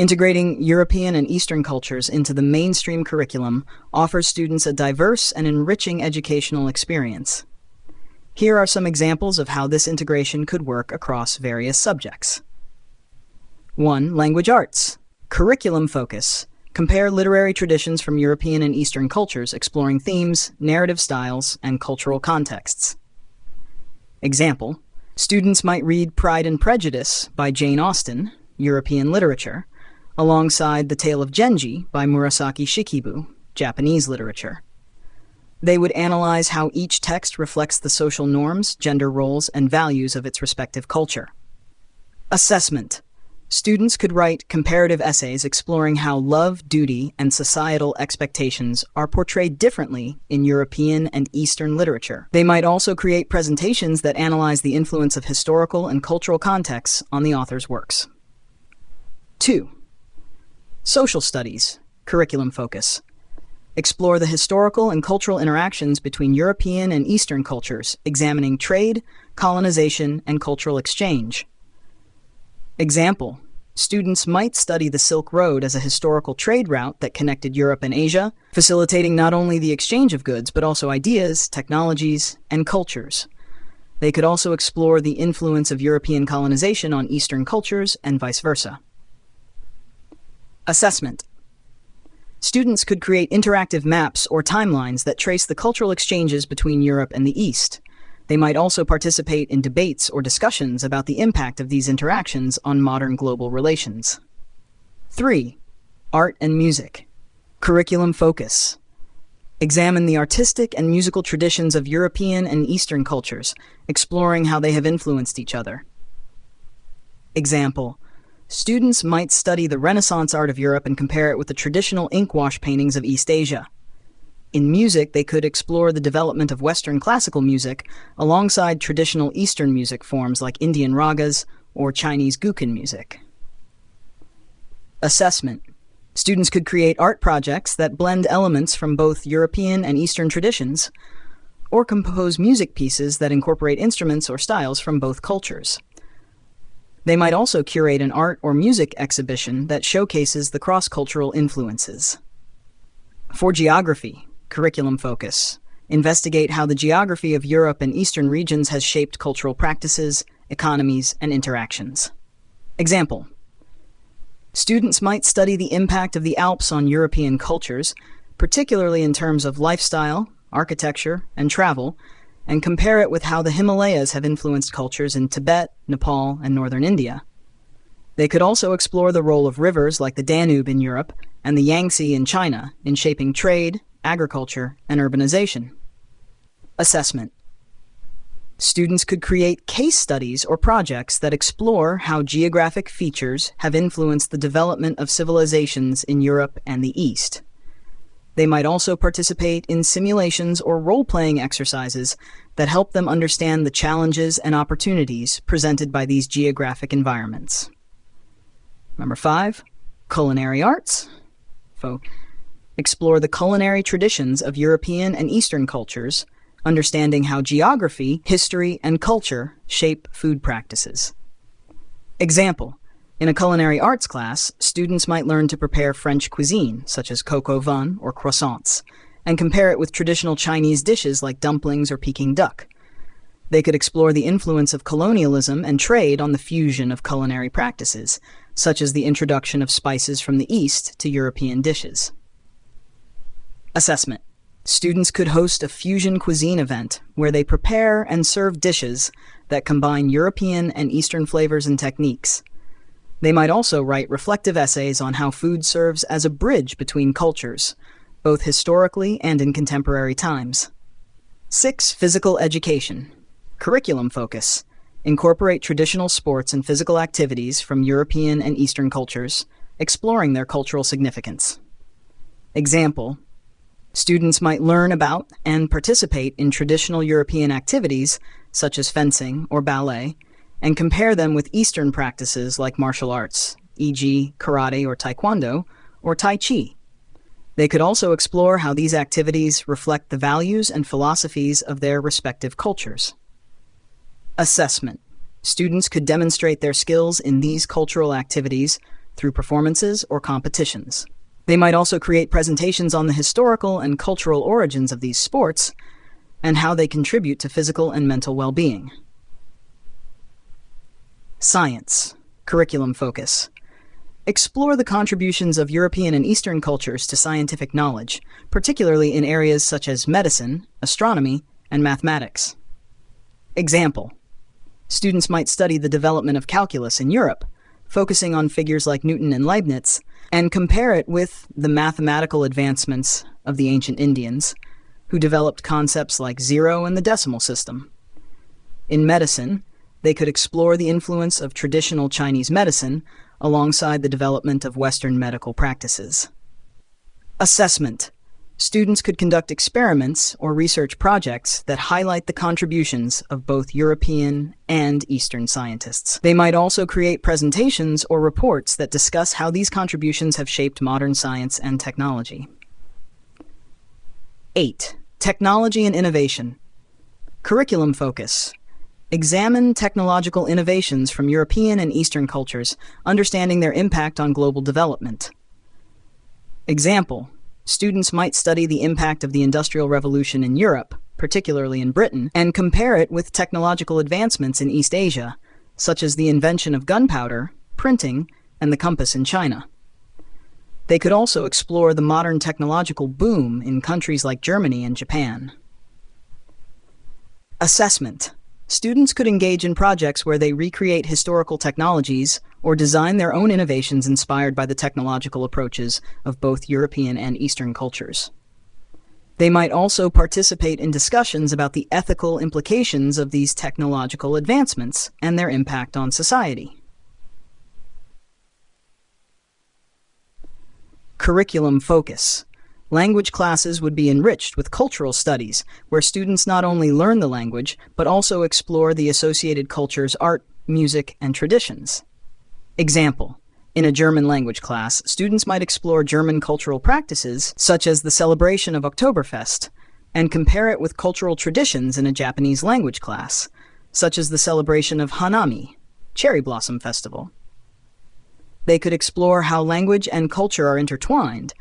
Integrating European and Eastern cultures into the mainstream curriculum offers students a diverse and enriching educational experience. Here are some examples of how this integration could work across various subjects. 1. Language arts. Curriculum focus. Compare literary traditions from European and Eastern cultures, exploring themes, narrative styles, and cultural contexts. Example: students might read Pride and Prejudice by Jane Austen, European literature, alongside The Tale of Genji by Murasaki Shikibu, Japanese literature. They would analyze how each text reflects the social norms, gender roles, and values of its respective culture. Assessment. Students could write comparative essays exploring how love, duty, and societal expectations are portrayed differently in European and Eastern literature. They might also create presentations that analyze the influence of historical and cultural contexts on the author's works. 2. Social studies. Curriculum focus. Explore the historical and cultural interactions between European and Eastern cultures, examining trade, colonization, and cultural exchange. Example: students might study the Silk Road as a historical trade route that connected Europe and Asia, facilitating not only the exchange of goods, but also ideas, technologies, and cultures. They could also explore the influence of European colonization on Eastern cultures and vice versa. Assessment. Students could create interactive maps or timelines that trace the cultural exchanges between Europe and the East. They might also participate in debates or discussions about the impact of these interactions on modern global relations. 3. Art and music. Curriculum focus. Examine the artistic and musical traditions of European and Eastern cultures, exploring how they have influenced each other. Example: students might study the Renaissance art of Europe and compare it with the traditional ink-wash paintings of East Asia. In music, they could explore the development of Western classical music alongside traditional Eastern music forms like Indian ragas or Chinese guqin music. Assessment. Students could create art projects that blend elements from both European and Eastern traditions, or compose music pieces that incorporate instruments or styles from both cultures. They might also curate an art or music exhibition that showcases the cross-cultural influences. For geography. Curriculum focus. Investigate how the geography of Europe and Eastern regions has shaped cultural practices, economies, and interactions. Example: students might study the impact of the Alps on European cultures, particularly in terms of lifestyle, architecture, and travel, and compare it with how the Himalayas have influenced cultures in Tibet, Nepal, and northern India. They could also explore the role of rivers like the Danube in Europe and the Yangtze in China in shaping trade, agriculture, and urbanization. Assessment. Students could create case studies or projects that explore how geographic features have influenced the development of civilizations in Europe and the East. They might also participate in simulations or role-playing exercises that help them understand the challenges and opportunities presented by these geographic environments. Number 5, culinary arts. Explore the culinary traditions of European and Eastern cultures, understanding how geography, history, and culture shape food practices. Example: in a culinary arts class, students might learn to prepare French cuisine, such as coq au vin or croissants, and compare it with traditional Chinese dishes like dumplings or Peking duck. They could explore the influence of colonialism and trade on the fusion of culinary practices, such as the introduction of spices from the East to European dishes. Assessment. Students could host a fusion cuisine event where they prepare and serve dishes that combine European and Eastern flavors and techniques. They might also write reflective essays on how food serves as a bridge between cultures, both historically and in contemporary times. 6. Physical education. Curriculum focus. Incorporate traditional sports and physical activities from European and Eastern cultures, exploring their cultural significance. Example: students might learn about and participate in traditional European activities, such as fencing or ballet, and compare them with Eastern practices like martial arts, e.g. karate or taekwondo, or tai chi. They could also explore how these activities reflect the values and philosophies of their respective cultures. Assessment. Students could demonstrate their skills in these cultural activities, through performances or competitions. They might also create presentations on the historical and cultural origins of these sports and how they contribute to physical and mental well-being. Science. Curriculum focus. Explore the contributions of European and Eastern cultures to scientific knowledge, particularly in areas such as medicine, astronomy, and mathematics. Example: students might study the development of calculus in Europe, focusing on figures like Newton and Leibniz, and compare it with the mathematical advancements of the ancient Indians, who developed concepts like zero and the decimal system. In medicine, they could explore the influence of traditional Chinese medicine alongside the development of Western medical practices. Assessment. Students could conduct experiments or research projects that highlight the contributions of both European and Eastern scientists. They might also create presentations or reports that discuss how these contributions have shaped modern science and technology. 8. Technology and innovation. Curriculum focus. Examine technological innovations from European and Eastern cultures, understanding their impact on global development. Example: students might study the impact of the Industrial Revolution in Europe, particularly in Britain, and compare it with technological advancements in East Asia, such as the invention of gunpowder, printing, and the compass in China. They could also explore the modern technological boom in countries like Germany and Japan. Assessment. Students could engage in projects where they recreate historical technologies or design their own innovations inspired by the technological approaches of both European and Eastern cultures. They might also participate in discussions about the ethical implications of these technological advancements and their impact on society. Curriculum focus. Language classes would be enriched with cultural studies, where students not only learn the language, but also explore the associated culture's art, music, and traditions. Example: in a German language class, students might explore German cultural practices, such as the celebration of Oktoberfest, and compare it with cultural traditions in a Japanese language class, such as the celebration of Hanami, Cherry Blossom Festival. They could explore how language and culture are intertwined,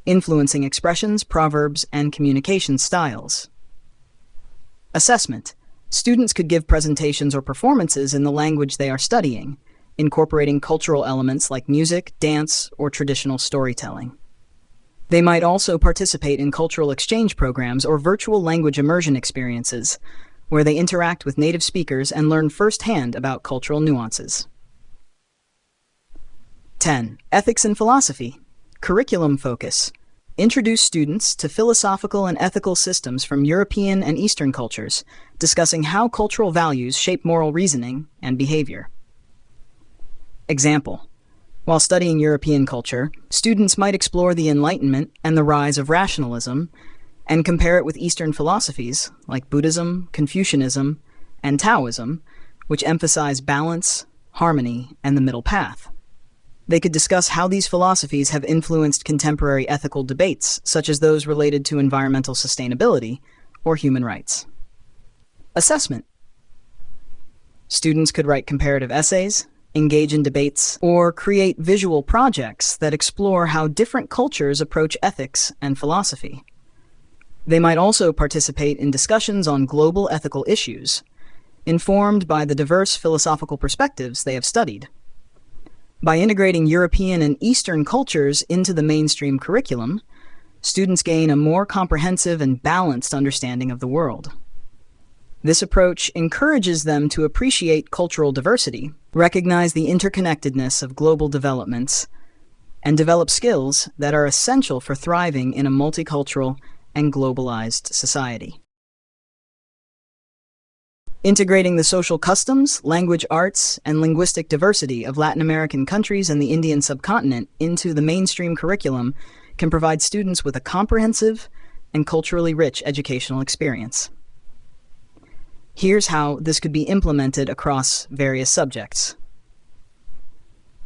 influencing expressions, proverbs, and communication styles. Assessment. Students could give presentations or performances in the language they are studying, incorporating cultural elements like music, dance, or traditional storytelling. They might also participate in cultural exchange programs or virtual language immersion experiences, where they interact with native speakers and learn firsthand about cultural nuances. 10. Ethics and philosophy. Curriculum focus. Introduce students to philosophical and ethical systems from European and Eastern cultures, discussing how cultural values shape moral reasoning and behavior. Example: while studying European culture, students might explore the Enlightenment and the rise of rationalism, and compare it with Eastern philosophies like Buddhism, Confucianism, and Taoism, which emphasize balance, harmony, and the middle path. They could discuss how these philosophies have influenced contemporary ethical debates, such as those related to environmental sustainability or human rights. Assessment. Students could write comparative essays, engage in debates, or create visual projects that explore how different cultures approach ethics and philosophy. They might also participate in discussions on global ethical issues, informed by the diverse philosophical perspectives they have studied. By integrating European and Eastern cultures into the mainstream curriculum, students gain a more comprehensive and balanced understanding of the world. This approach encourages them to appreciate cultural diversity, recognize the interconnectedness of global developments, and develop skills that are essential for thriving in a multicultural and globalized society. Integrating the social customs, language arts, and linguistic diversity of Latin American countries and the Indian subcontinent into the mainstream curriculum can provide students with a comprehensive and culturally rich educational experience. Here's how this could be implemented across various subjects.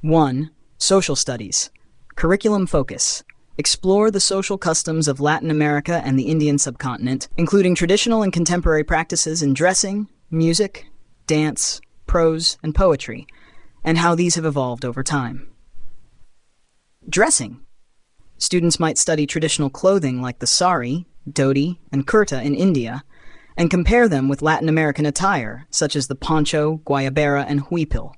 1. Social studies. Curriculum focus. Explore the social customs of Latin America and the Indian subcontinent, including traditional and contemporary practices in dressing, music, dance, prose, and poetry, and how these have evolved over time. Dressing. Students might study traditional clothing like the sari, dhoti, and kurta in India, and compare them with Latin American attire, such as the poncho, guayabera, and huipil.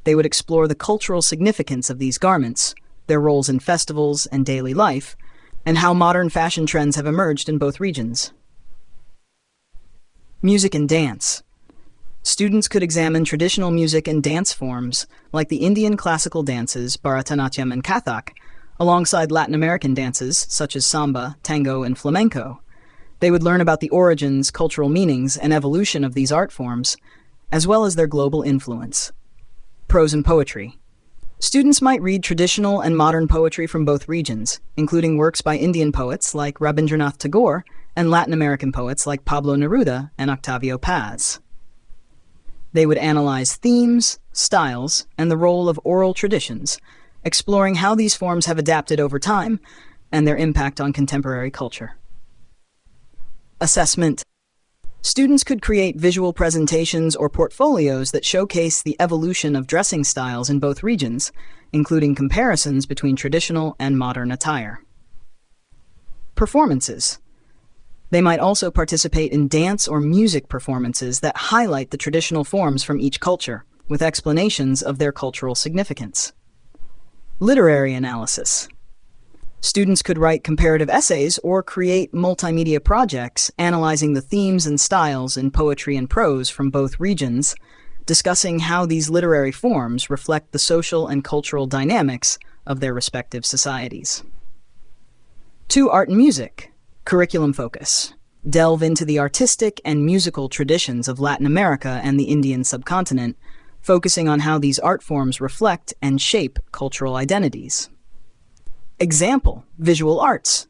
They would explore the cultural significance of these garments, their roles in festivals and daily life, and how modern fashion trends have emerged in both regions. Music and dance. Students could examine traditional music and dance forms, like the Indian classical dances, Bharatanatyam and Kathak, alongside Latin American dances, such as samba, tango, and flamenco. They would learn about the origins, cultural meanings, and evolution of these art forms, as well as their global influence. Prose and poetry. Students might read traditional and modern poetry from both regions, including works by Indian poets like Rabindranath Tagore and Latin American poets like Pablo Neruda and Octavio Paz. They would analyze themes, styles, and the role of oral traditions, exploring how these forms have adapted over time and their impact on contemporary culture. Assessment. Students could create visual presentations or portfolios that showcase the evolution of dressing styles in both regions, including comparisons between traditional and modern attire. Performances. They might also participate in dance or music performances that highlight the traditional forms from each culture, with explanations of their cultural significance. Literary analysis. Students could write comparative essays or create multimedia projects analyzing the themes and styles in poetry and prose from both regions, discussing how these literary forms reflect the social and cultural dynamics of their respective societies. 2. Art and music. Curriculum focus. Delve into the artistic and musical traditions of Latin America and the Indian subcontinent, focusing on how these art forms reflect and shape cultural identities. Example: visual arts.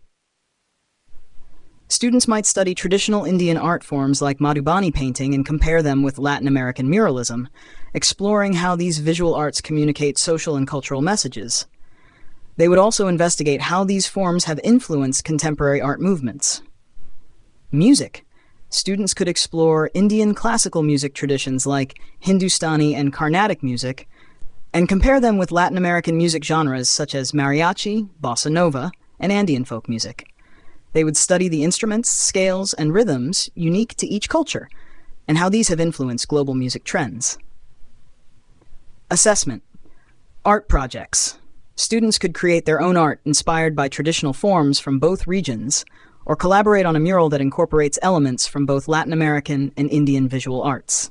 Students might study traditional Indian art forms like Madhubani painting and compare them with Latin American muralism, exploring how these visual arts communicate social and cultural messages. They would also investigate how these forms have influenced contemporary art movements. Music. Students could explore Indian classical music traditions like Hindustani and Carnatic music, and compare them with Latin American music genres such as mariachi, bossa nova, and Andean folk music. They would study the instruments, scales, and rhythms unique to each culture, and how these have influenced global music trends. Assessment. Art projects. Students could create their own art inspired by traditional forms from both regions, or collaborate on a mural that incorporates elements from both Latin American and Indian visual arts.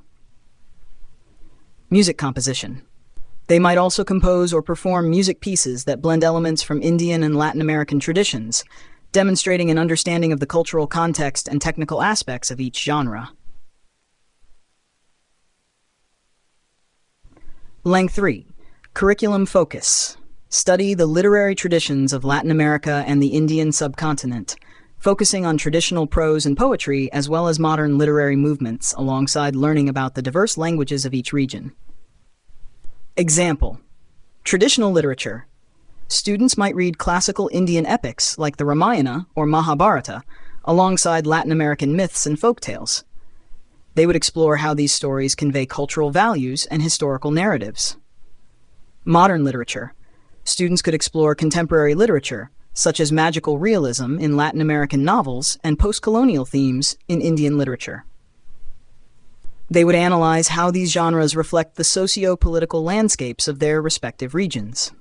Music composition. They might also compose or perform music pieces that blend elements from Indian and Latin American traditions, demonstrating an understanding of the cultural context and technical aspects of each genre. Length 3. Curriculum focus. Study the literary traditions of Latin America and the Indian subcontinent, focusing on traditional prose and poetry as well as modern literary movements alongside learning about the diverse languages of each region. Example: traditional literature. Students might read classical Indian epics like the Ramayana or Mahabharata alongside Latin American myths and folktales. They would explore how these stories convey cultural values and historical narratives. Modern literature. Students could explore contemporary literature, such as magical realism in Latin American novels and post-colonial themes in Indian literature. They would analyze how these genres reflect the socio-political landscapes of their respective regions.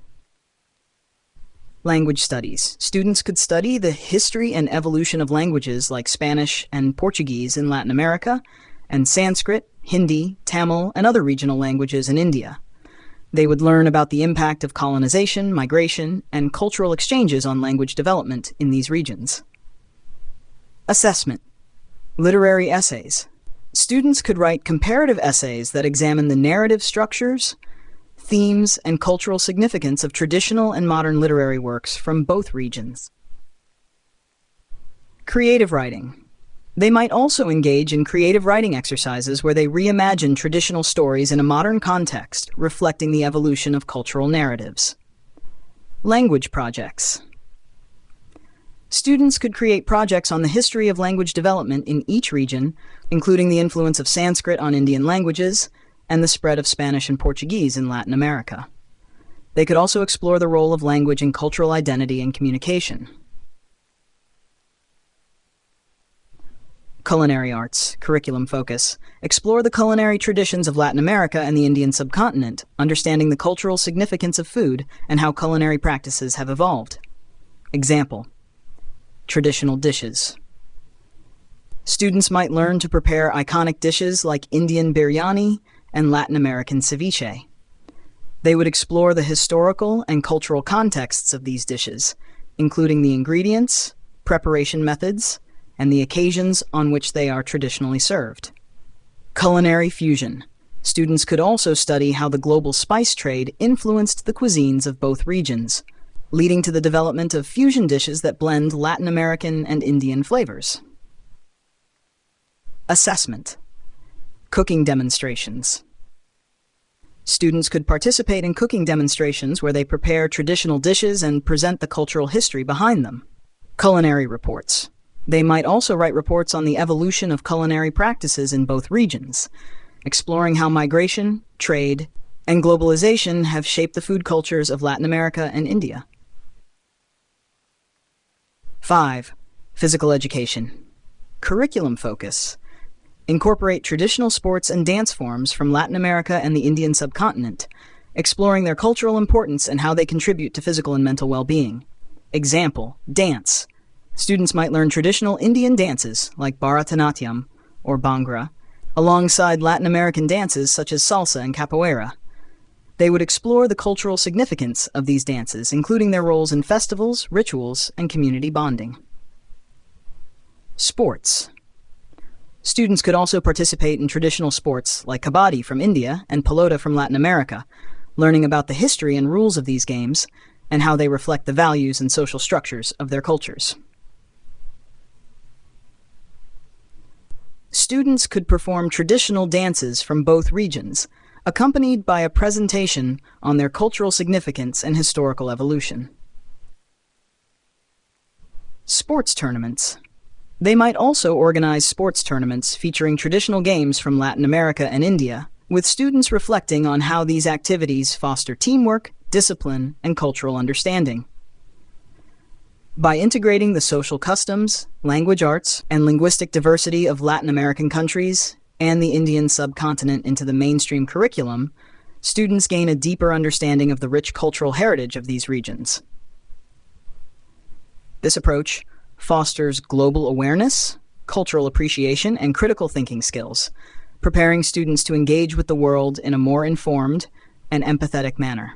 Language studies. Students could study the history and evolution of languages like Spanish and Portuguese in Latin America, and Sanskrit, Hindi, Tamil, and other regional languages in India. They would learn about the impact of colonization, migration, and cultural exchanges on language development in these regions. Assessment. Literary essays. Students could write comparative essays that examine the narrative structures, themes, and cultural significance of traditional and modern literary works from both regions. Creative writing. They might also engage in creative writing exercises where they reimagine traditional stories in a modern context, reflecting the evolution of cultural narratives. Language projects. Students could create projects on the history of language development in each region, including the influence of Sanskrit on Indian languages and the spread of Spanish and Portuguese in Latin America. They could also explore the role of language in cultural identity and communication. Culinary arts, curriculum focus. Explore the culinary traditions of Latin America and the Indian subcontinent, understanding the cultural significance of food and how culinary practices have evolved. Example: traditional dishes. Students might learn to prepare iconic dishes like Indian biryani and Latin American ceviche. They would explore the historical and cultural contexts of these dishes, including the ingredients, preparation methods, and the occasions on which they are traditionally served. Culinary fusion. Students could also study how the global spice trade influenced the cuisines of both regions, leading to the development of fusion dishes that blend Latin American and Indian flavors. Assessment. Cooking demonstrations. Students could participate in cooking demonstrations where they prepare traditional dishes and present the cultural history behind them. Culinary reports. They might also write reports on the evolution of culinary practices in both regions, exploring how migration, trade, and globalization have shaped the food cultures of Latin America and India. 5. Physical education. Curriculum focus. Incorporate traditional sports and dance forms from Latin America and the Indian subcontinent, exploring their cultural importance and how they contribute to physical and mental well-being. Example: dance. Students might learn traditional Indian dances like Bharatanatyam or Bhangra, alongside Latin American dances such as salsa and capoeira. They would explore the cultural significance of these dances, including their roles in festivals, rituals, and community bonding. Sports. Students could also participate in traditional sports like kabaddi from India and pelota from Latin America, learning about the history and rules of these games and how they reflect the values and social structures of their cultures. Students could perform traditional dances from both regions, accompanied by a presentation on their cultural significance and historical evolution. Sports tournaments. They might also organize sports tournaments featuring traditional games from Latin America and India, with students reflecting on how these activities foster teamwork, discipline, and cultural understanding. By integrating the social customs, language arts, and linguistic diversity of Latin American countries and the Indian subcontinent into the mainstream curriculum, students gain a deeper understanding of the rich cultural heritage of these regions. This approach fosters global awareness, cultural appreciation, and critical thinking skills, preparing students to engage with the world in a more informed and empathetic manner.